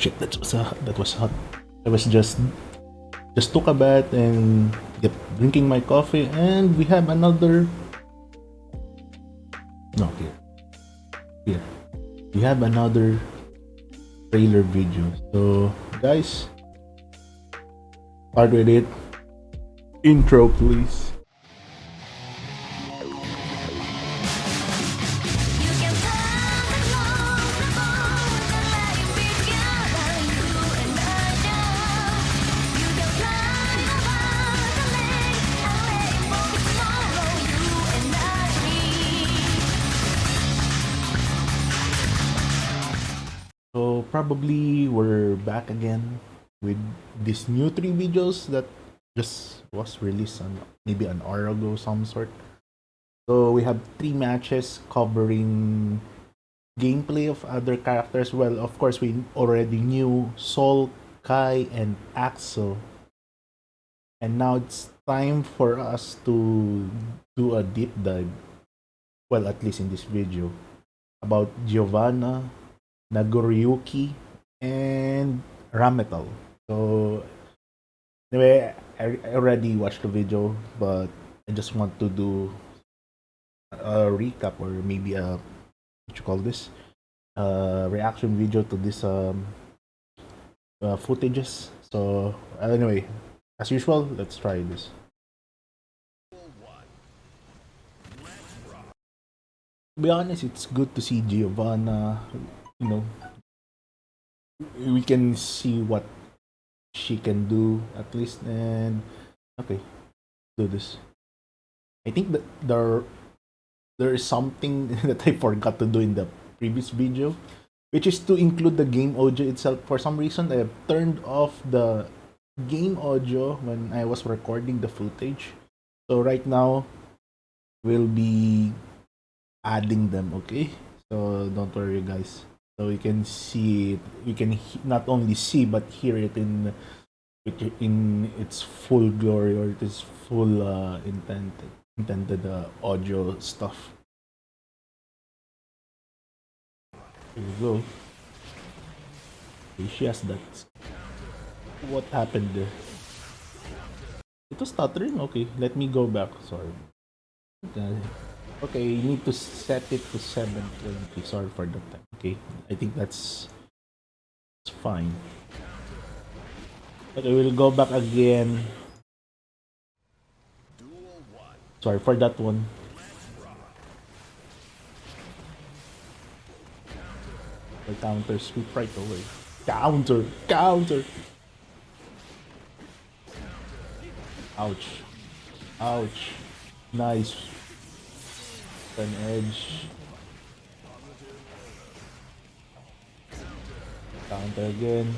shit, that was hot. I was just took a bath and get drinking my coffee, and we have another. No, here. We have another trailer video. So, guys, start with it. Intro, please. So probably we're back again with these new three videos that just was released on maybe an hour ago, some sort. So we have three matches covering gameplay of other characters. Well, of course, we already knew Sol, Kai, and Axel. And now it's time for us to do a deep dive. Well, at least in this video, about Giovanna, Nagoriyuki, and Ramethal. So anyway, I already watched the video, but I just want to do a recap or maybe a what you call this reaction video to this footages. So anyway, as usual, let's try this. To be honest, it's good to see Giovanna. You know, we can see what she can do at least. And okay, do this. I think that there is something that I forgot to do in the previous video, which is to include the game audio itself. For some reason, I have turned off the game audio when I was recording the footage. So right now, we'll be adding them, okay? So don't worry, guys. So you can see it. You can not only see but hear it in its full glory, or it is full intended audio stuff. Here we go. Okay, she has that. What happened there? It was stuttering? Okay, let me go back. Sorry. Okay, you need to set it to 720. Sorry for that time. Okay, I think that's fine. But I will go back again. Sorry for that one. The counter sweep right away. Counter! Counter! Ouch. Ouch. Nice. An edge. Counter again.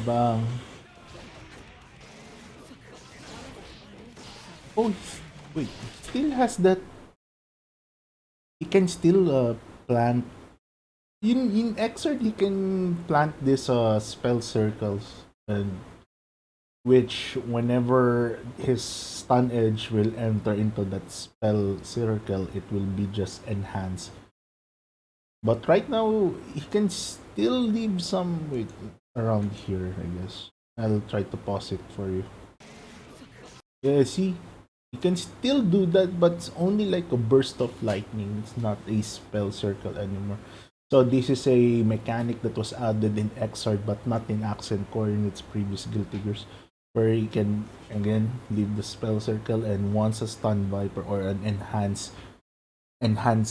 Bang. Oh, wait. Still has that. He can still plant. In Exert, he can plant this spell circles, and which whenever his stun edge will enter into that spell circle, it will be just enhanced. But right now, he can still leave some wait around here, I guess. I'll try to pause it for you. Yeah, see? You can still do that, but it's only like a burst of lightning. It's not a spell circle anymore. So this is a mechanic that was added in Exard, but not in Accent Core in its previous Guilty Gears, where you can again leave the spell circle, and once a stun viper or an enhance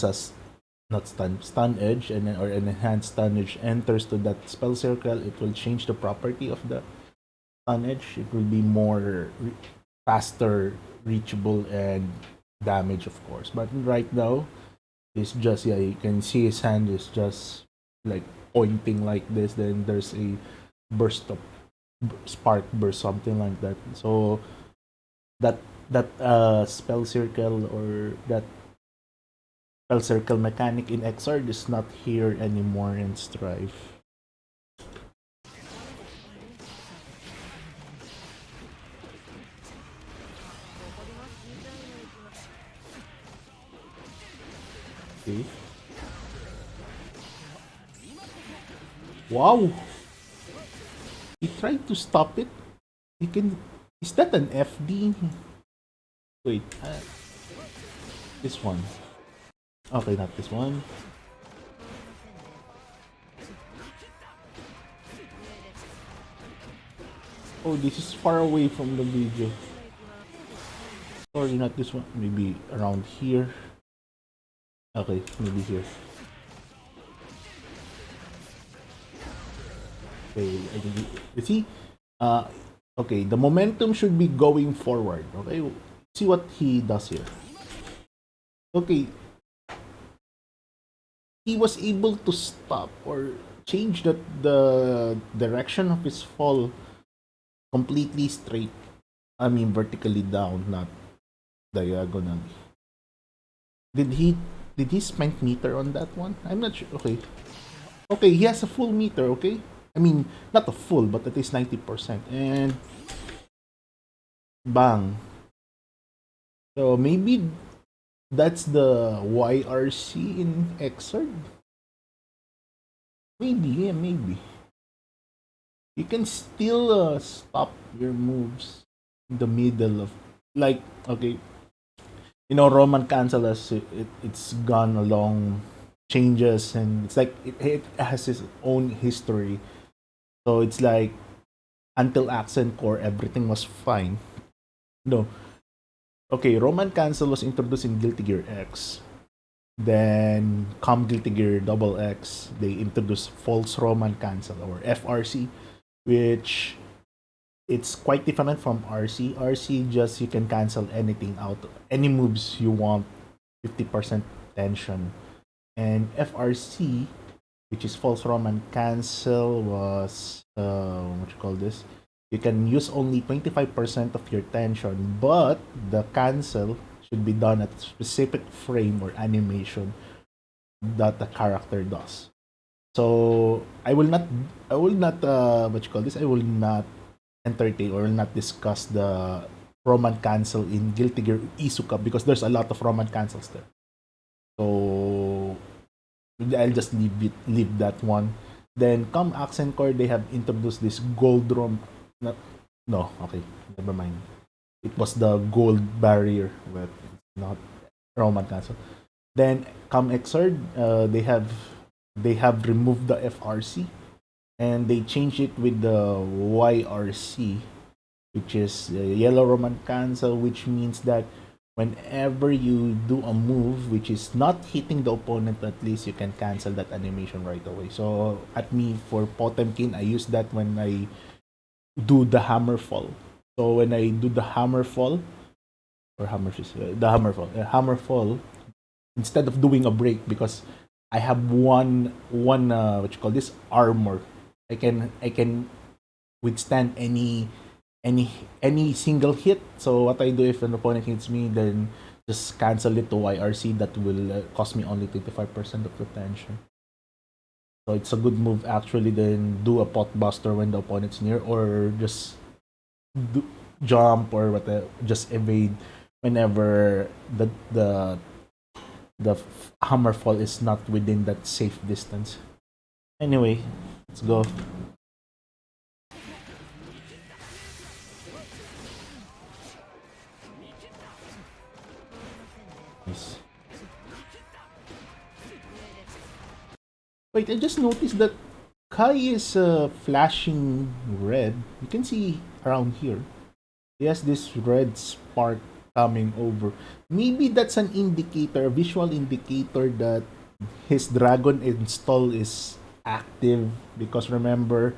us not stun edge, and or an enhanced stun edge enters to that spell circle, it will change the property of the stun edge. It will be more faster reachable and damage, of course. But right now, it's just, yeah, you can see his hand is just like pointing like this. Then there's a burst of spark burst, something like that. So that spell circle, or that spell circle mechanic in Exard is not here anymore in Strife. Okay. Wow! He tried to stop it. He can. Is that an FD? Wait, this one. Okay, not this one. Oh, this is far away from the video. Sorry, not this one. Maybe around here. Okay, maybe here. Okay, I think you see. Uh, okay, the momentum should be going forward. Okay, see what he does here. Okay, he was able to stop or change the direction of his fall completely straight. I mean, vertically down, not diagonally. Did he did he spend meter on that one? I'm not sure. Okay, okay, he has a full meter. Okay, I mean not a full, but at least 90%. And bang. So maybe that's the YRC in Xrd. Maybe, yeah, maybe. You can still stop your moves in the middle of, like, okay, Roman cancel as it's gone along changes, and it's like it has its own history. So it's like until accent core everything was fine. No, okay, Roman cancel was introduced in Guilty Gear X. Then come Guilty Gear Double X, they introduced false Roman cancel or FRC, which it's quite different from RC. RC just you can cancel anything out, any moves you want, 50% tension. And FRC, which is false Roman cancel, was what you call this? You can use only 25% of your tension, but the cancel should be done at a specific frame or animation that the character does. So I will not what you call this? I will not entertain or will not discuss the Roman cancel in Guilty Gear Isuka because there's a lot of Roman cancels there. So I'll just leave that one. Then come accent core, they have introduced this gold rom. No, no, okay, never mind. It was the gold barrier, but it's not Roman cancel. Then come Xrd, they have removed the FRC and they changed it with the YRC, which is yellow Roman cancel, which means that whenever you do a move which is not hitting the opponent, at least you can cancel that animation right away. So at me for Potemkin, I use that when I do the hammer fall. So when I do the hammer fall or hammer fall, instead of doing a break because I have one what you call this armor, I can withstand any any single hit. So what I do if an opponent hits me, then just cancel it to YRC. That will cost me only 25% of the tension. So it's a good move actually. Then do a pot buster when the opponent's near, or just do, jump or whatever, just evade whenever the hammer fall is not within that safe distance. Anyway, let's go. Nice. Wait, I just noticed that Kai is flashing red. You can see around here. He has this red spark coming over. Maybe that's an indicator, a visual indicator that his dragon install is active because remember,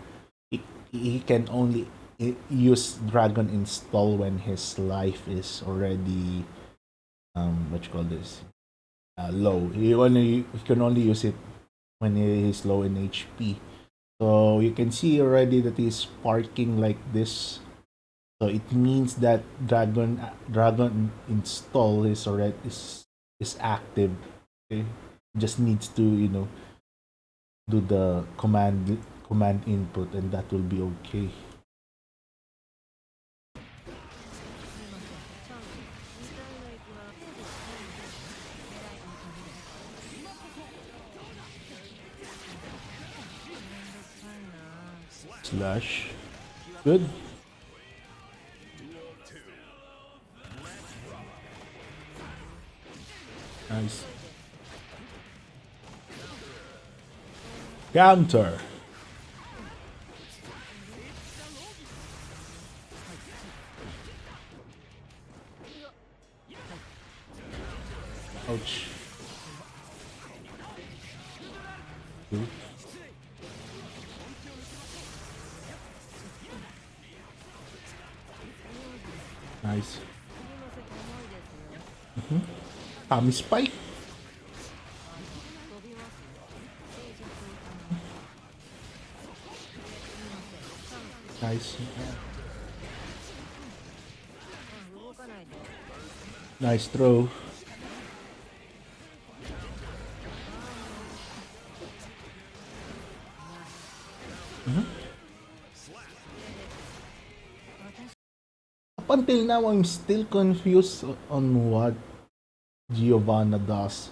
he can only use dragon install when his life is already what you call this low. He can only use it when he is low in HP. So you can see already that he's sparking like this. So it means that dragon install is already is active. Okay, just needs to do the command input, and that will be okay. Slash. Good. Nice. Counter. Ouch. Good. Nice. Tommy Spike. Nice. Nice throw. Up until now, I'm still confused on what Giovanna does.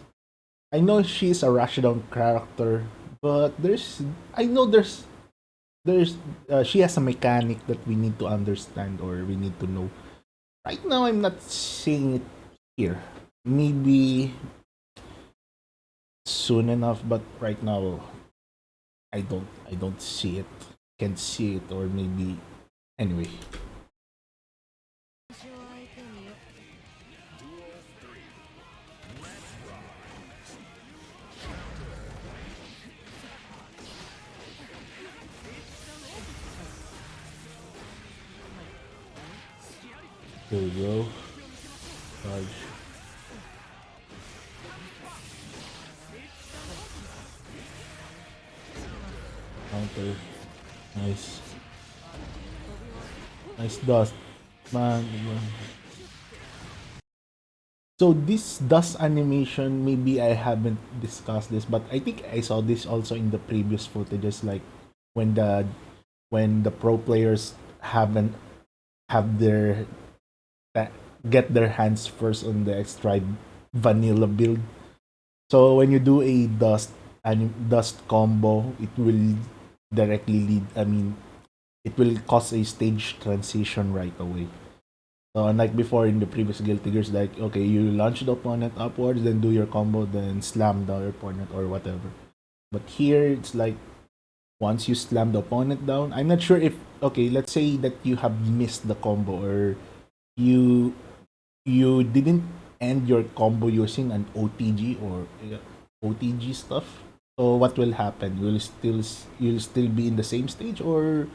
I know she's a Rushdown character, but I know there's she has a mechanic that we need to understand or we need to know. Right now, I'm not seeing it here. Maybe soon enough, but right now, I don't see it. Can't see it, or maybe anyway. Here we go. Charge. Counter. Nice. Nice dust. Man. So this dust animation, maybe I haven't discussed this, but I think I saw this also in the previous footages, like when the when the pro players haven't have their get their hands first on the extra vanilla build. So when you do a dust combo, it will directly lead. I mean, it will cause a stage transition right away. So unlike before in the previous Guilty Gears, like okay, you launch the opponent upwards, then do your combo, then slam the opponent or whatever. But here it's like once you slam the opponent down, I'm not sure if okay, let's say that you have missed the combo or you you didn't end your combo using an OTG or OTG stuff. So what will happen? You'll still be in the same stage, or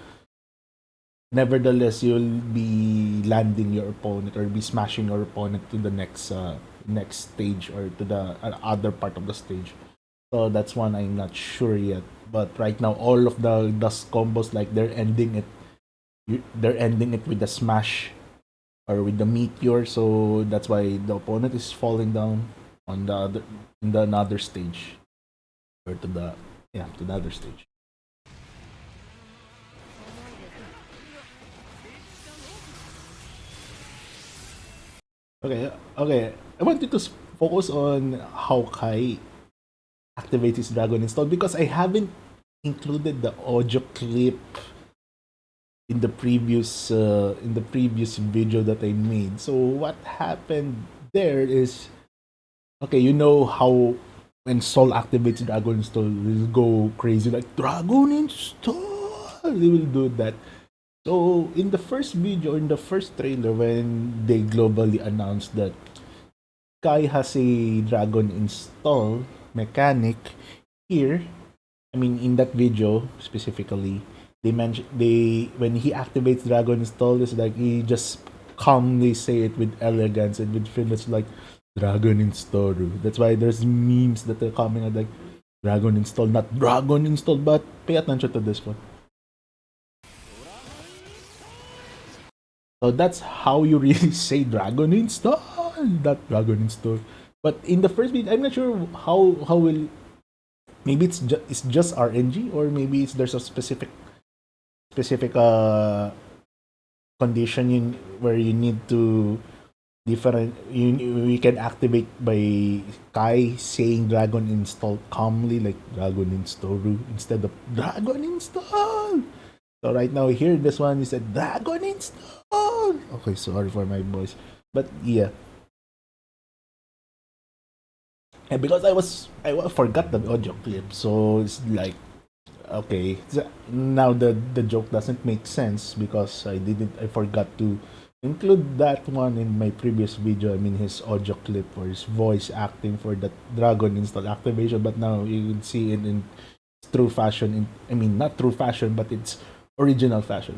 nevertheless you'll be landing your opponent or be smashing your opponent to the next stage or to the other part of the stage. So that's one I'm not sure yet. But right now, all of the dust combos, like they're ending it with the smash or with the meteor. So that's why the opponent is falling down on the other in the another stage or to the to the other stage. Okay. I wanted to focus on how Kai activates his dragon install because I haven't included the audio clip in the previous video that I made. So what happened there is okay, you know how when Soul activates Dragon Install, will go crazy like Dragon Install. They will do that. So in the first video, in the first trailer, when they globally announced that Kai has a Dragon Install mechanic here, I mean in that video specifically, they mentioned they when he activates Dragon Install, it's like he just calmly say it with elegance and with finish like Dragon Install. That's why there's memes that are coming out like Dragon Install, not Dragon Install, but pay attention to this one. So that's how you really say Dragon Install, not Dragon Install. But in the first video, I'm not sure how will maybe it's just RNG or maybe it's there's a specific condition where you need to different you can activate by Kai saying Dragon Install calmly like Dragon Install instead of Dragon Install. So right now here, this one is a dragon install. Okay, sorry for my voice, but yeah, and because forgot the audio clip, so it's like okay, now the joke doesn't make sense because I forgot to include that one in my previous video. I mean his audio clip or his voice acting for the dragon install activation, but now you can see it in true fashion. I mean not true fashion, but it's original fashion.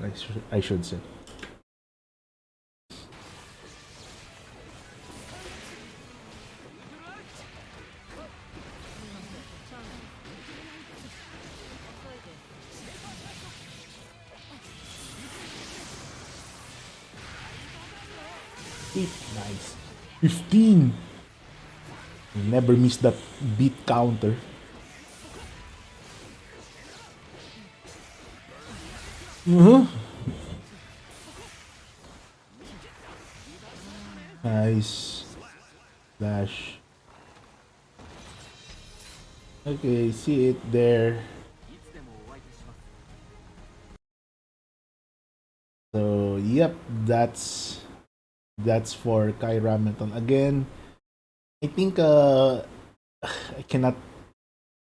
I should say. Nice. 15. Never miss that beat counter. Uh-huh. Nice. Dash. Okay, see it there. So, yep, that's for Kai Ramethal. Again, I think I cannot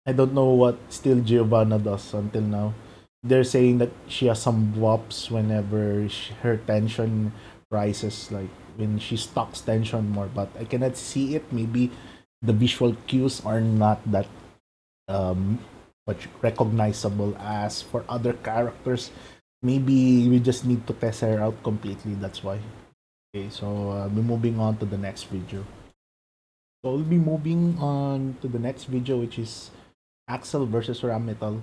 I don't know what still Giovanna does until now. They're saying that she has some wops whenever her tension rises, like when she stocks tension more. But I cannot see it. Maybe the visual cues are not that um, much recognizable as for other characters. Maybe we just need to test her out completely. That's why. Okay, so we're moving on to the next video. So we'll be moving on to the next video, which is Axel versus Ramethal.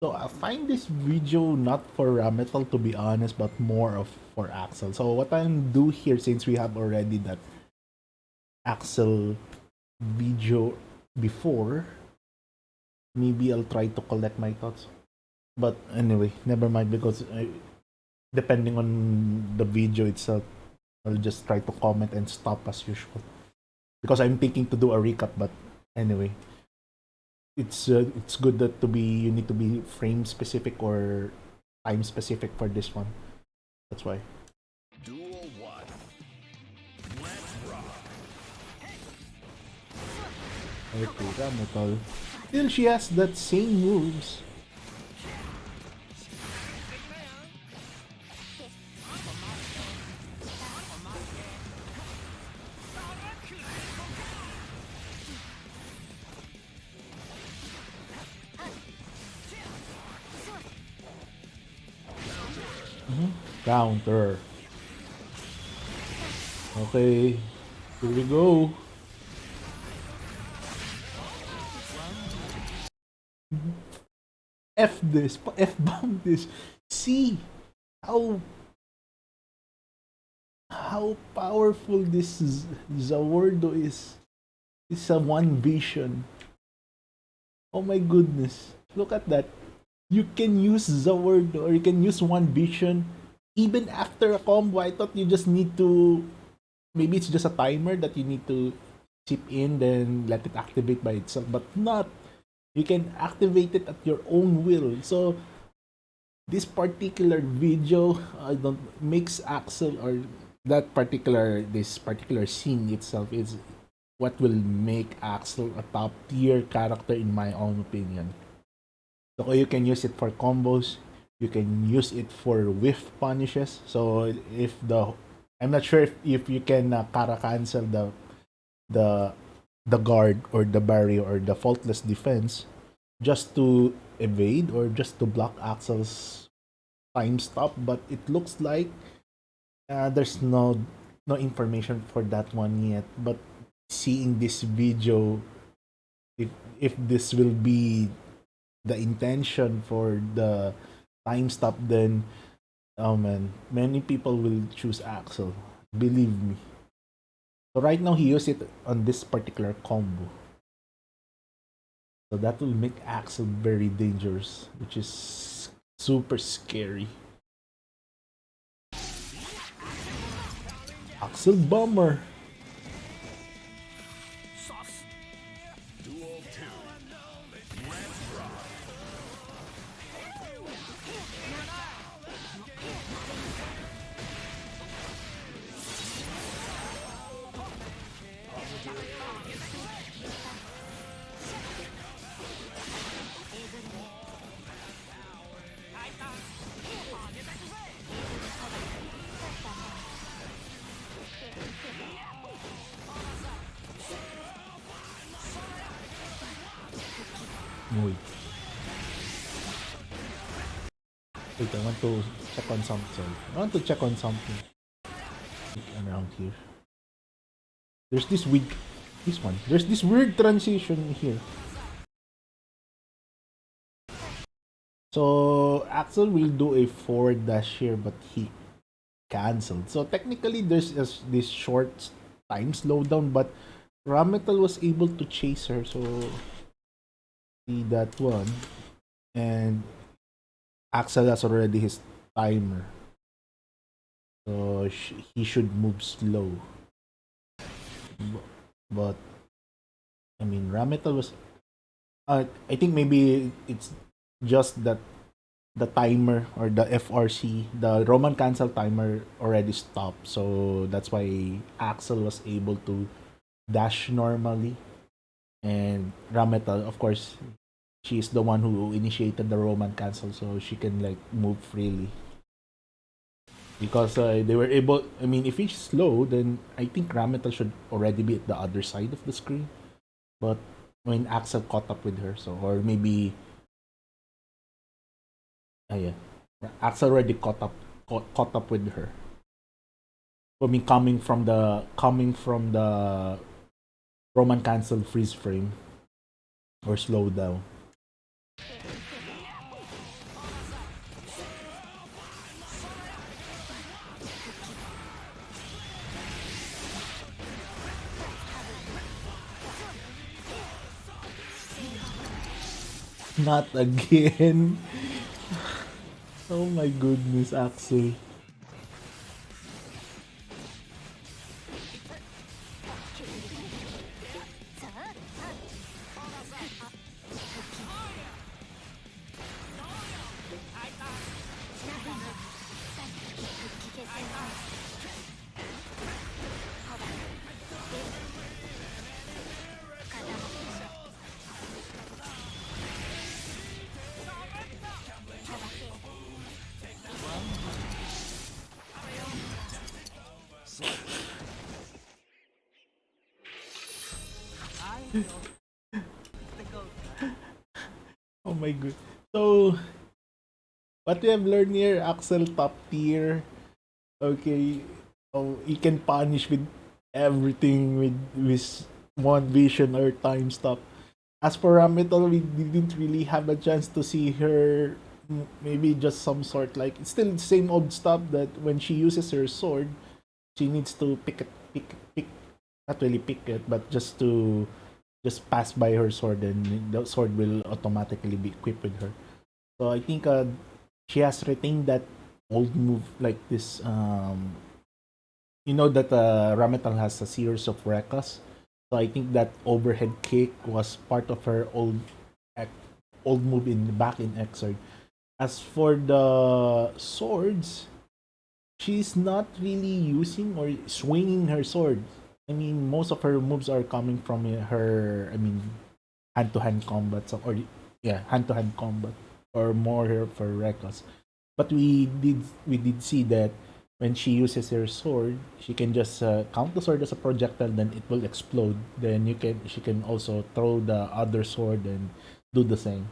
So I find this video not for Ramethal to be honest, but more of for Axel. So what I'll do here, since we have already that Axel video before, maybe I'll try to collect my thoughts. But anyway, never mind because depending on the video itself, I'll just try to comment and stop as usual. Because I'm thinking to do a recap, but anyway, it's good that to be you need to be frame specific or time specific for this one. That's why. Duel 1. Let's rock. Okay, Ramethal. Still, she has that same moves. Counter. Okay, here we go. F this, F bomb this. See how powerful this Zawardo is. It's a one vision. Oh my goodness! Look at that. You can use Zawardo or you can use one vision even after a combo. I thought you just need to maybe it's just a timer that you need to chip in then let it activate by itself, but not. You can activate it at your own will. So this particular video I don't makes Axel or this particular scene itself is what will make Axel a top tier character in my own opinion. So you can use it for combos, you can use it for whiff punishes. So if the I'm not sure if you can kara cancel the the guard or the barrier or the faultless defense just to evade or just to block Axel's time stop, but it looks like there's no information for that one yet. But seeing this video, if this will be the intention for the time stop, then oh man, many people will choose Axel. Believe me. So right now he used it on this particular combo. So that will make Axel very dangerous, which is super scary. Axel Bomber. Duel 2. Let's rock. Wait. Wait, I want to check on something. I want to check on something around here. There's this weird, this one. There's this weird transition here. So Axel will do a forward dash here, but he cancelled. So technically, there's this short time slowdown, but Ramethal was able to chase her. So see that one, and Axel has already his timer, so he should move slow. But I mean, Ramethal was. I think maybe it's just that the timer or the FRC, the Roman cancel timer already stopped. So that's why Axel was able to dash normally. And Rameta, of course, she is the one who initiated the Roman cancel, so she can like move freely. Because they were able, I mean, if he's slow, then I think Rameta should already be at the other side of the screen. But when Axel caught up with her, so, or maybe yeah. Axel already caught up with her. I mean, coming from the Roman cancel freeze frame or slow down. Not again. Oh my goodness, Axel. Oh my god. So, what we have learned here, Axel top tier. Okay. Oh, he can punish with everything with one vision or time stop. As for Ramethal, we didn't really have a chance to see her. Maybe just some sort like it's still the same old stuff that when she uses her sword, she needs to pick, not really pick it, but just pass by her sword, and the sword will automatically be equipped with her. So I think she has retained that old move like this. You know that Ramatal has a series of Rekas. So I think that overhead kick was part of her old move in back in Exord. As for the swords, she's not really using or swinging her sword. I mean, most of her moves are coming from her. I mean, hand-to-hand combat, so, or yeah, hand-to-hand combat, or more for Rekas. But we did see that when she uses her sword, she can just count the sword as a projectile, then it will explode. Then she can also throw the other sword and do the same.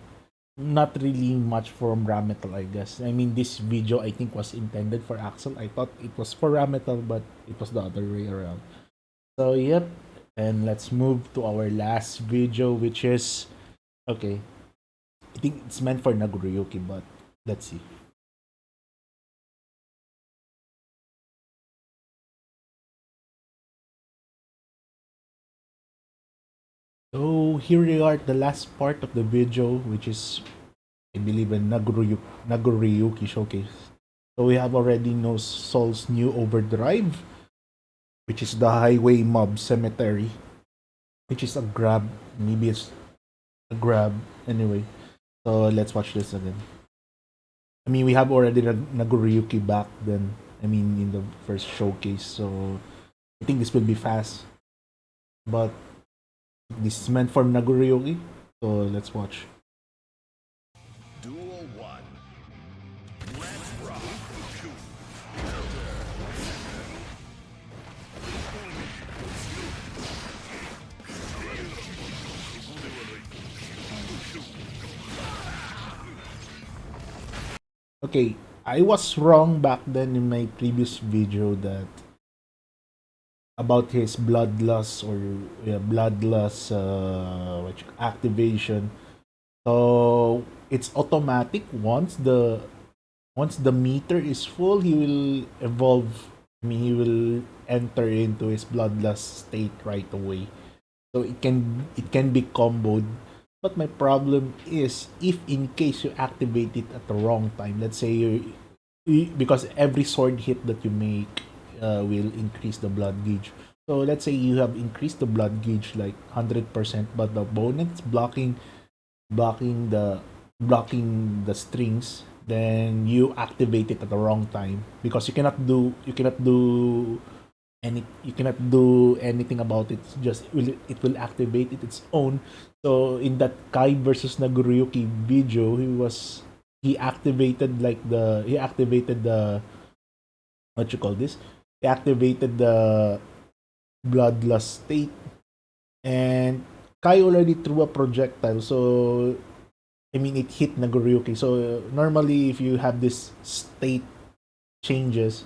Not really much from Rametal, I guess. I mean, this video I think was intended for Axel. I thought it was for Rametal, but it was the other way around. So yep, and let's move to our last video, which is okay. I think it's meant for Nagoriyuki, but let's see. So here we are at the last part of the video, which is I believe a Nagoriyuki showcase. So we have already know Soul's new overdrive, which is the highway mob cemetery, which is a grab. Maybe it's a grab anyway. So let's watch this again. I mean, we have already Nagoriyuki back then. I mean, in the first showcase. So I think this will be fast. But this is meant for Nagoriyuki. So let's watch. Duel 1. Let's rock. Okay, I was wrong back then in my previous video that about his bloodlust or bloodlust activation. So it's automatic once the meter is full, he will evolve. I mean, he will enter into his bloodlust state right away. So it can be comboed. But my problem is if in case you activate it at the wrong time. Let's say because every sword hit that you make will increase the blood gauge. So let's say you have increased the blood gauge like 100%, but the opponent's blocking the blocking the strings, then you activate it at the wrong time because you cannot do anything about it. It's just it will activate it its own. So in that Kai versus Nagoriyuki video, he activated the what you call this? He activated the bloodlust state, and Kai already threw a projectile. So I mean, it hit Nagoriyuki. So normally, if you have this state changes,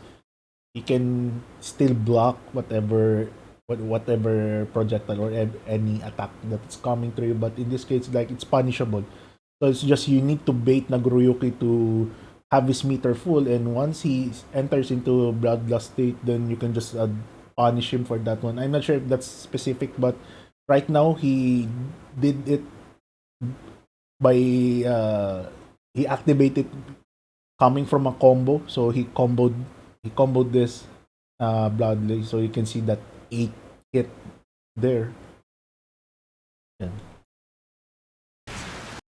you can still block whatever projectile or any attack that's coming through you. But in this case, like it's punishable. So it's just you need to bait Nagoriyuki to have his meter full, and once he enters into bloodlust state, then you can just punish him for that one. I'm not sure if that's specific, but right now he did it by he activated coming from a combo. So he comboed this bloodless. So you can see that 8 hit there. Yeah.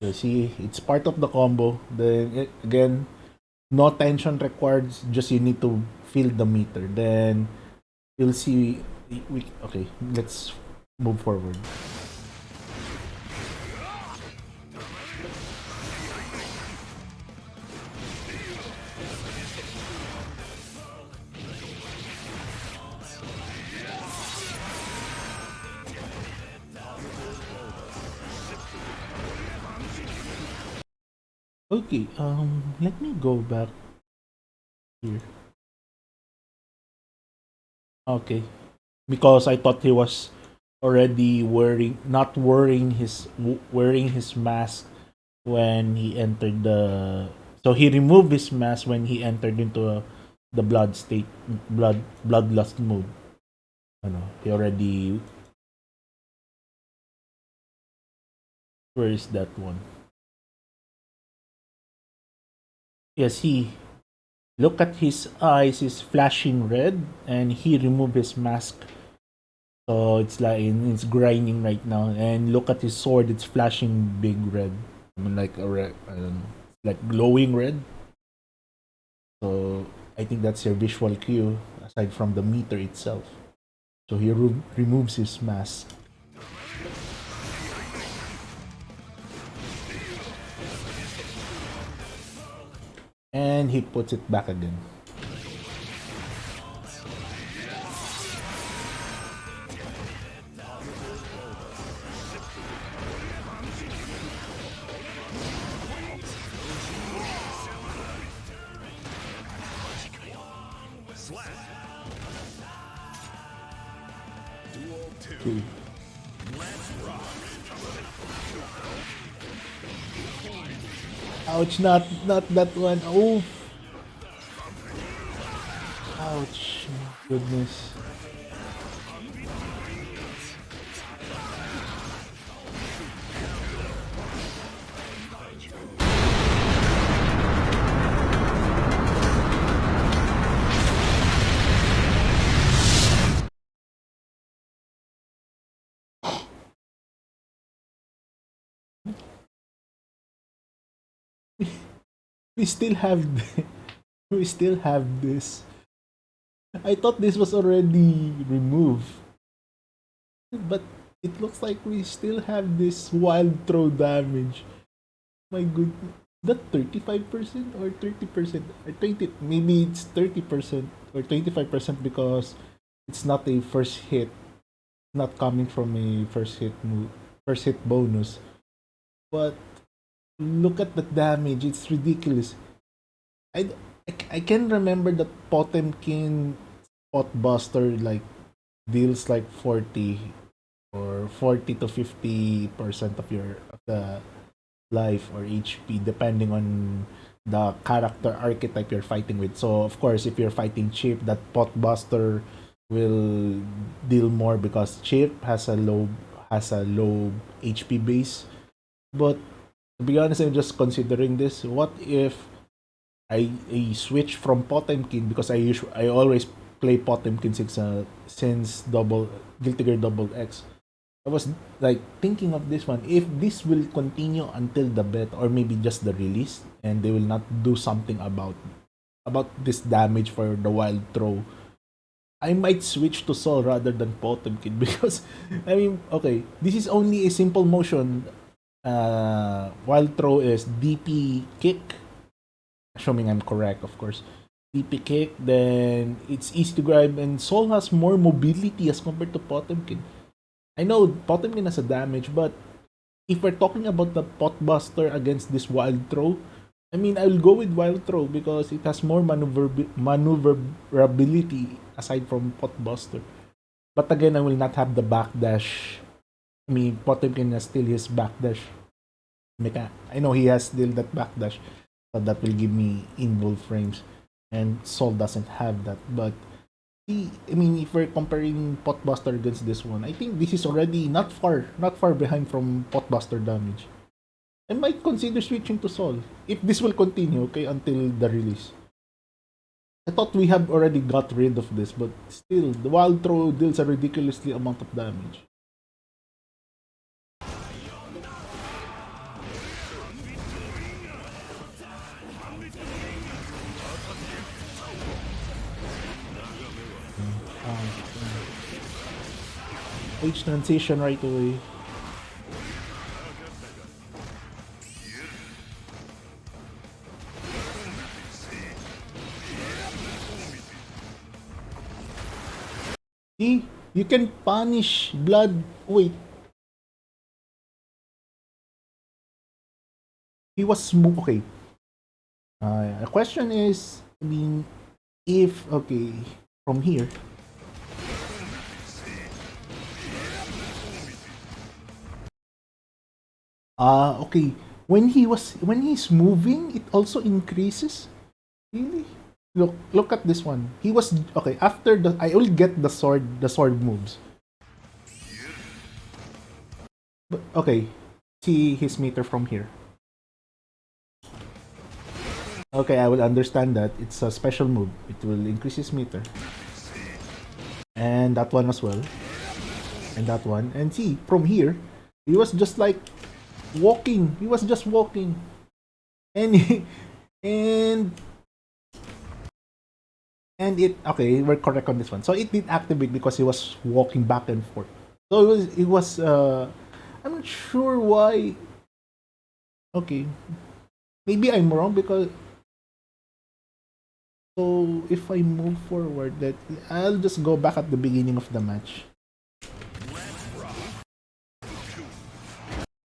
So see, it's part of the combo. Then again, no tension required. Just you need to fill the meter. Then you'll see. Okay, let's move forward. Okay, let me go back here. Okay, because I thought he was already wearing his mask when he entered the. So he removed his mask when he entered into the bloodlust mode. Ano, he already. Where is that one? Yes, he. Look at his eyes is flashing red, and he removed his mask. So it's like it's grinding right now. And look at his sword; it's flashing big red. I mean, like a red. I don't know, like glowing red. So I think that's your visual cue aside from the meter itself. So he removes his mask and he puts it back again. Okay. Ouch! Not that one. Oh, ouch! Goodness. We still have we still have this. I thought this was already removed, but it looks like we still have this wild throw damage. My goodness. That 35% or 30%? I think maybe it's 30% or 25% because it's not a first hit, not coming from a first hit bonus. But look at the damage, it's ridiculous. I, I can remember that Potemkin Potbuster like deals like 40 or 40 to 50% of your of the life or HP depending on the character archetype you're fighting with. So of course if you're fighting Chip, that Potbuster will deal more because Chip has a low HP base. But to be honest, I'm just considering this. What if I switch from Potemkin because I always play Potemkin since double Guilty Gear Double X. I was like thinking of this one. If this will continue until the beta or maybe just the release, and they will not do something about this damage for the wild throw, I might switch to Soul rather than Potemkin because I mean, okay, this is only a simple motion. Wild throw is DP kick, assuming I'm correct, of course. DP kick, then it's easy to grab, and Soul has more mobility as compared to Potemkin. I know Potemkin has a damage, but if we're talking about the Potbuster against this Wild Throw, I mean, I'll go with Wild Throw because it has more maneuverability aside from Potbuster. But again, I will not have the backdash. I mean, Potemkin has still his backdash. I know he has still that backdash, so that will give me involved frames. And Sol doesn't have that. But I mean, if we're comparing Potbuster against this one, I think this is already not far behind from Potbuster damage. I might consider switching to Sol if this will continue, okay, until the release. I thought we have already got rid of this, but still, the Wild Throw deals a ridiculously amount of damage. Page transition right away. See, you can punish blood. Wait, he was smooth. Okay. The question is, I mean, if okay, from here. Okay. When he's moving, it also increases. Really? Look at this one. He was okay after the. I will get the sword moves. But okay, see his meter from here. Okay, I will understand that it's a special move. It will increase his meter, and that one as well, and that one. And see from here, he was just like walking. He was just walking, and and it okay. We're correct on this one. So it did activate because he was walking back and forth. So it was. I'm not sure why. Okay, maybe I'm wrong because so if I move forward, that I'll just go back at the beginning of the match.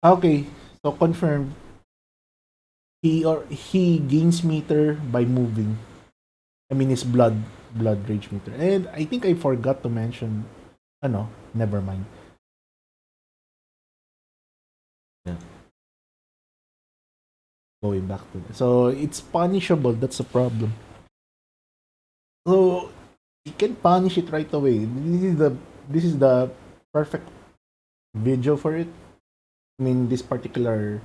Okay, so confirmed. He gains meter by moving. I mean his blood rage meter. And I think I forgot to mention. No, never mind. Yeah, going back to that. So it's punishable. That's a problem. So you can punish it right away. This is the perfect video for it. I mean this particular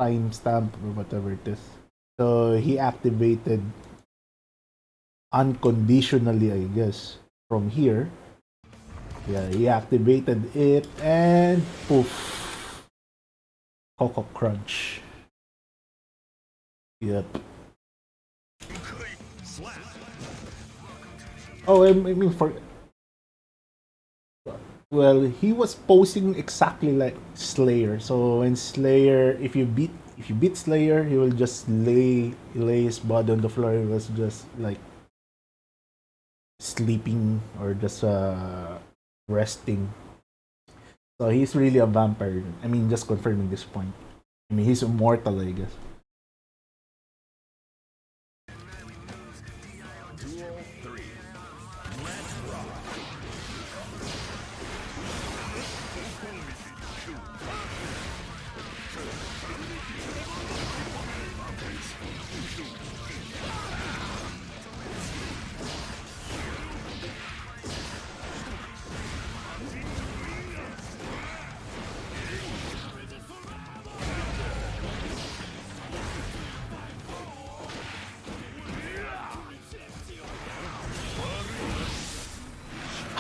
timestamp or whatever it is. So he activated unconditionally, I guess, from here. Yeah, he activated it and poof, Coco Crunch. Yep. Oh, I mean for well, he was posing exactly like Slayer. So when Slayer, if you beat Slayer, he will just lay his body on the floor. He was just like sleeping or just resting. So he's really a vampire. I mean, just confirming this point. I mean, he's immortal, I guess.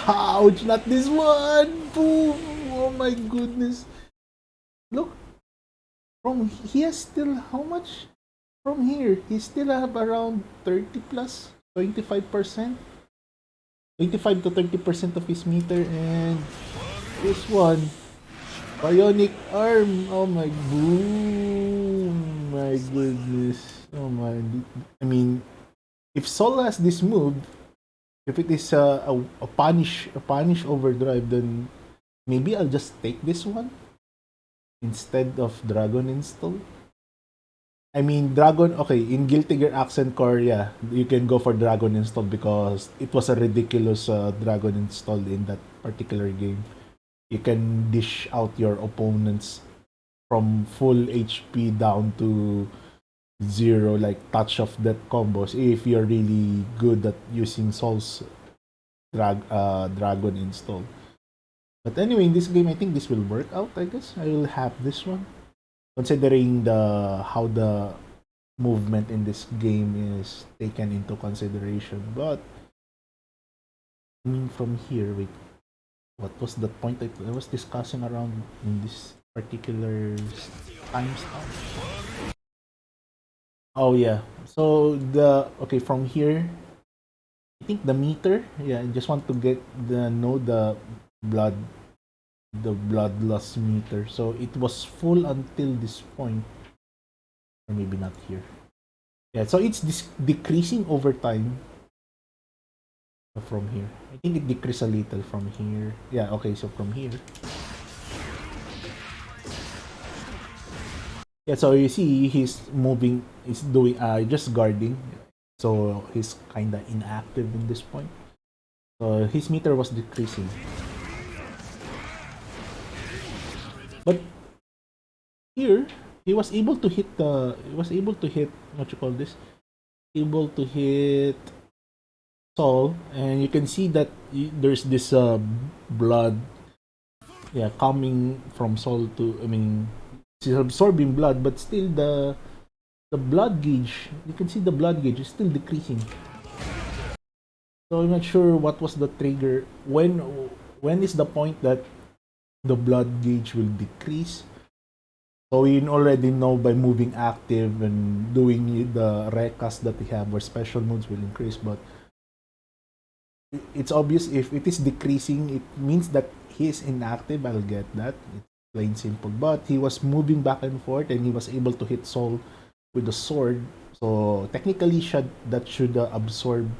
Ouch, not this one! Boom! Oh my goodness. Look, he has still how much? From here, he still have around 30 plus, 25%. 25 to 30% of his meter, and this one, bionic arm. Oh my boom! My goodness. Oh my. I mean, if Sol has this move, if it is a punish overdrive, then maybe I'll just take this one instead of Dragon install. I mean, Dragon, okay, in Guilty Gear Accent Core, yeah, you can go for Dragon install because it was a ridiculous Dragon install in that particular game. You can dish out your opponents from full HP down to zero, like touch of death combos, if you're really good at using Soul's Dragon install. But anyway, in this game, I think this will work out. I guess I will have this one, considering the how the movement in this game is taken into consideration. But I mean, from here, wait, what was the point I was discussing around in this particular time stamp? Oh yeah. So the okay from here, I think the meter. Yeah, I just want to get blood the blood loss meter. So it was full until this point, or maybe not here. Yeah, so it's decreasing over time from here. I think it decreased a little from here. Yeah, okay, so from here. Yeah, so you see he's moving, he's doing just guarding. So he's kinda inactive in this point. So his meter was decreasing. But here he was able to hit what you call this? Able to hit Saul, and you can see that there's this blood, yeah, coming from Saul to, I mean, she's absorbing blood, but still the blood gauge, you can see the blood gauge is still decreasing. So I'm not sure what was the trigger. When is the point that the blood gauge will decrease? So we already know by moving active and doing the recast that we have, where special moves will increase. But it's obvious if it is decreasing, it means that he is inactive. I'll get that. It's plain simple. But he was moving back and forth, and he was able to hit Soul with the sword. So technically, that should absorb,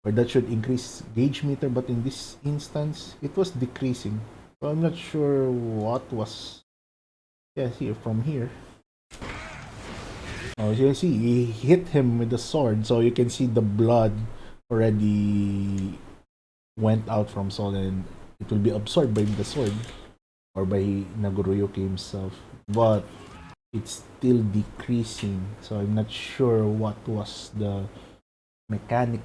or that should increase gauge meter. But in this instance, it was decreasing. So I'm not sure what was. Yeah, here from here. Oh, you can see he hit him with the sword, so you can see the blood already went out from Sol, and it will be absorbed by the sword or by Nagoriyuki himself. But it's still decreasing, so I'm not sure what was the mechanic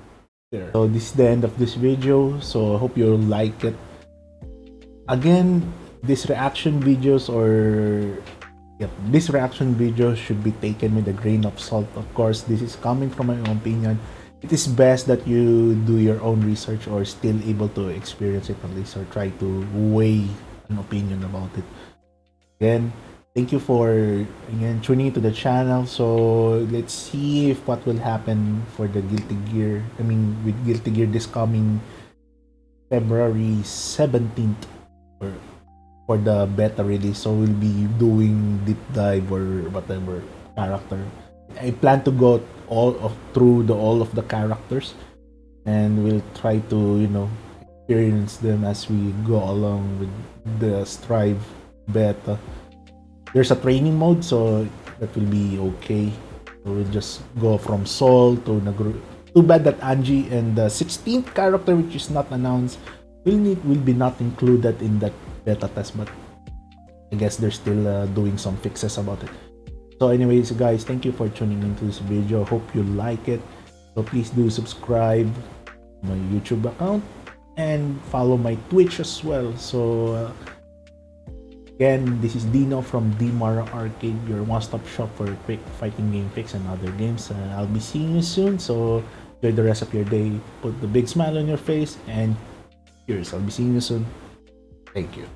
there. So this is the end of this video, so I hope you like it. Again, these reaction videos this reaction video should be taken with a grain of salt. Of course, this is coming from my own opinion. It is best that you do your own research, or still able to experience it at least, or try to weigh an opinion about it. Again, thank you for tuning into the channel. So let's see if what will happen for the Guilty Gear. I mean, with Guilty Gear this coming February 17th, or for the beta release. So we'll be doing deep dive or whatever character. I plan to go through all of the characters, and we'll try to experience them as we go along with the Strive beta. There's a training mode, so that will be okay. So we'll just go from Sol to Naguru. Too bad that Angie and the 16th character, which is not announced, will be not included in that beta test, but I guess they're still doing some fixes about it. So anyways, guys, thank you for tuning into this video. Hope you like it. So please do subscribe to my YouTube account and follow my Twitch as well. So again, this is Dino from Dimara Arcade, your one-stop shop for quick fighting game fix and other games. I'll be seeing you soon. So enjoy the rest of your day. Put the big smile on your face and Cheers. I'll be seeing you soon. Thank you.